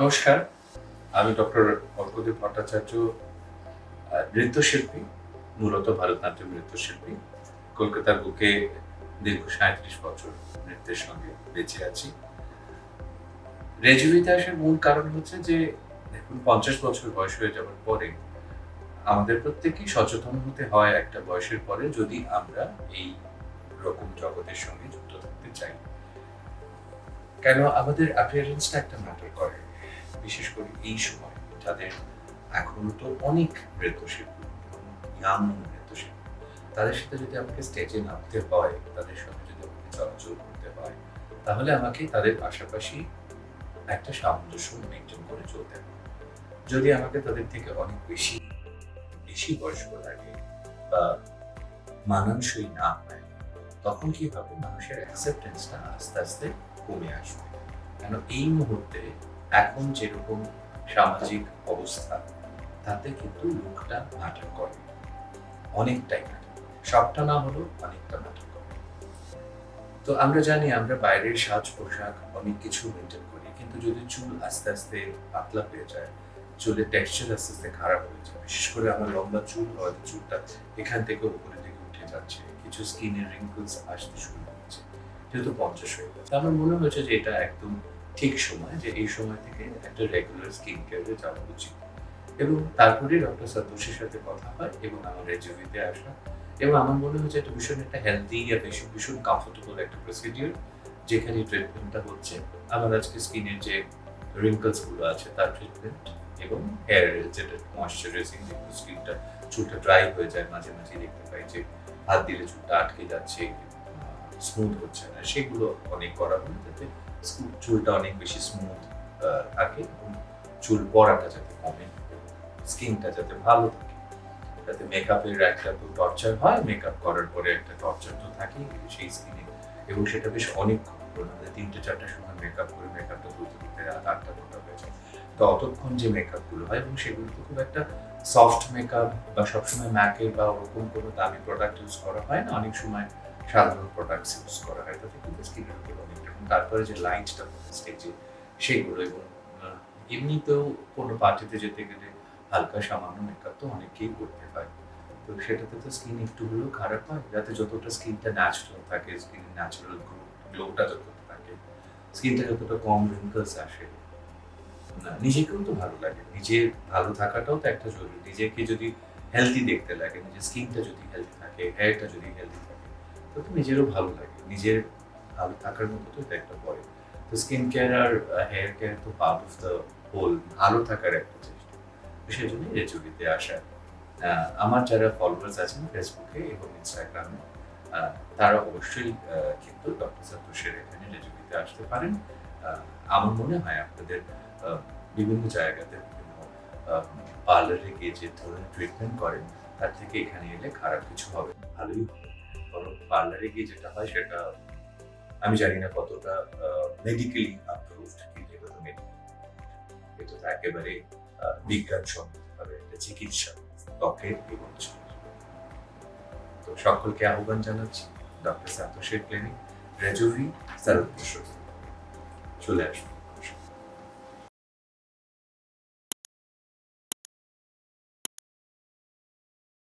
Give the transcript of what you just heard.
নমস্কার, আমি ডক্টর অর্কদীপ ভট্টাচার্য, নৃত্যশিল্পী, মূলত ভারতনাট্যম নৃত্যশিল্পী। কলকাতার বুকে দীর্ঘ ৩৭ বছর নৃত্যের সঙ্গে বেঁচে আছি। রেজিমেন্টে আসার মূল কারণ হচ্ছে যে দেখুন ৫০ বছর বয়স হয়ে যাওয়ার পরে আমাদের প্রত্যেককেই সচেতন হতে হয় একটা বয়সের পরে যদি আমরা এই রকম জগতের সঙ্গে যুক্ত থাকতে চাই। কেন আমাদের appearance টা একটা ম্যাটার করে। বিশেষ করে এই সময় যাদের এখনো তো অনেক নৃত্যশিল্পী এবং ইয়াং নৃত্যশিল্পী তাদের সাথে যদি আমাকে স্টেজে নামতে হয়, তাদের সঙ্গে যদি আমাকে চলাচল করতে হয়, তাহলে আমাকে তাদের পাশাপাশি একটা সামঞ্জস্য মেইনটেইন করে চলতে হবে। যদি আমাকে তাদের থেকে অনেক বেশি বেশি বয়স্ক লাগে বা মানানসই না হয়, তখন কি হবে? মানুষের অ্যাকসেপ্টেন্সটা আস্তে, আস্তে কমে আসবে। কেন এই মুহূর্তে এখন যেরকম সামাজিক অবস্থা, তাতে কিন্তু লুকটা ম্যাটার করে। অনেকটাই ম্যাটার করে। সবটা না হলেও অনেকটা ম্যাটার করে। তো আমরা জানি আমরা বাইরের সাজ-পোশাক অনেক কিছু মেইনটেইন করি। কিন্তু যদি চুল আস্তে, আস্তে পাতলা হয়ে যায়, চুলের টেক্সচার আস্তে, আস্তে খারাপ হয়ে যায়। বিশেষ করে আমার লম্বা চুল হয়তো চুলটা এখান থেকে উপরের দিকে উঠে যাচ্ছে। কিছু স্কিনের wrinkles আসতে শুরু করছে। যেহেতু ৫০ হয়ে গেছে। আমার মনে হয়েছে যে এটা একদম ঠিক সময় যে এই সময় থেকে একটা রেগুলার স্কিন কেয়ারে যাওয়া উচিত। এবং তারপরেই ডক্টর সাতোশির সাথে কথা হয় এবং আমার রেজিমেন্টে আসা। এবং আমার মনে হয়েছে এটা ভীষণ একটা হেলথি আর ভীষণ কমফোর্টেবল একটা প্রসিডিউর যেখানে ট্রিটমেন্টটা হচ্ছে। আমার আজকে স্কিনের যে wrinkles গুলো আছে তার ট্রিটমেন্ট এবং হেয়ার যেটা ময়েশ্চারাইজিং যেহেতু স্কিনটা চুলটা ড্রাই হয়ে যায় মাঝে, মাঝে দেখতে পাই যে হাত দিলে চুলটা আটকে যাচ্ছে, স্মুথ হচ্ছে না। সেগুলো অনেক করা হলো যাতে চুলটা অনেক বেশি স্মুথ থাকে এবং চুল পড়াটা যাতে কমে এবং স্কিনটা যাতে ভালো থাকে। যাতে মেকআপের একটা তো টর্চার হয়, মেকআপ করার পরে একটা টর্চার তো থাকেই সেই স্কিনে এবং সেটা বেশ অনেকক্ষণ। ধরুন আমাদের ৩টে-৪টার সময় মেকআপ করে মেকআপটা তুলতে, তুলতে রাত ৮টা-৯টা হয়ে যায়। তো অতক্ষণ যে মেকআপ গুলো হয় এবং সেগুলো তো খুব একটা সফট মেকআপ বা সবসময় MAC-এর বা ওরকম কোনো দামি প্রোডাক্ট ইউজ করা হয় না। অনেক সময় সাধারণ প্রোডাক্টস ইউজ করা হয়। তাতে কিন্তু স্কিনের উপর অনেক রকম তারপরে যে লাইটটা পড়ে স্টেজে সেগুলো এবং আ এমনিতেও কোনো পার্টিতে যেতে গেলে হালকা সামান্য মেকআপ তো অনেককেই করতে হয়। তো সেটাতে তো স্কিন একটু হলেও খারাপ হয়। যাতে যতটা স্কিনটা ন্যাচারাল থাকে, স্কিনের ন্যাচারাল গ্লোটা যতটা থাকে, স্কিনটা যতটা কম wrinkles আসে, না নিজেকেও তো ভালো লাগে। নিজের ভালো থাকাটাও তো একটা জরুরি। নিজেকে যদি হেলথি দেখতে লাগে, নিজের স্কিনটা যদি হেলথি থাকে, হেয়ারটা যদি হেলথি থাকে, তো নিজেরও ভালো লাগে। নিজের ভালো থাকার মতো তো এটা একটা পড়ে। তো স্কিন কেয়ার আর হেয়ার কেয়ার তো পার্ট অফ দ্য হোল ভালো থাকার একটা চেষ্টা। তো সেজন্যই রেজুভিতে আসা। আ আমার যারা ফলোয়ার্স আছেন ফেসবুকে এবং ইনস্টাগ্রামে আ তারা অবশ্যই কিন্তু ডক্টর সাতোশির এখানে রেজুভিতে আসতে পারেন। আ আমার মনে হয় আপনাদের আ বিভিন্ন জায়গাতে বিভিন্ন আ পার্লারে গিয়ে যে ধরনের ট্রিটমেন্ট করেন, তার থেকে এখানে এলে খারাপ কিছু হবে না, ভালোই হবে। বরং পার্লারে গিয়ে যেটা হয় সেটা আমি জানি না কতটা মেডিকেলি অ্যাপ্রুভড কিন্তু এটা তো মেডিকেল। এটা তো একেবারে বিজ্ঞানসম্মতভাবে একটা চিকিৎসা ত্বকের এবং চুলের। তো সকলকে আহ্বান জানাচ্ছি ডক্টর সাতোশির ক্লিনিক, রেজুভি, সারদপুর চলে আসুন।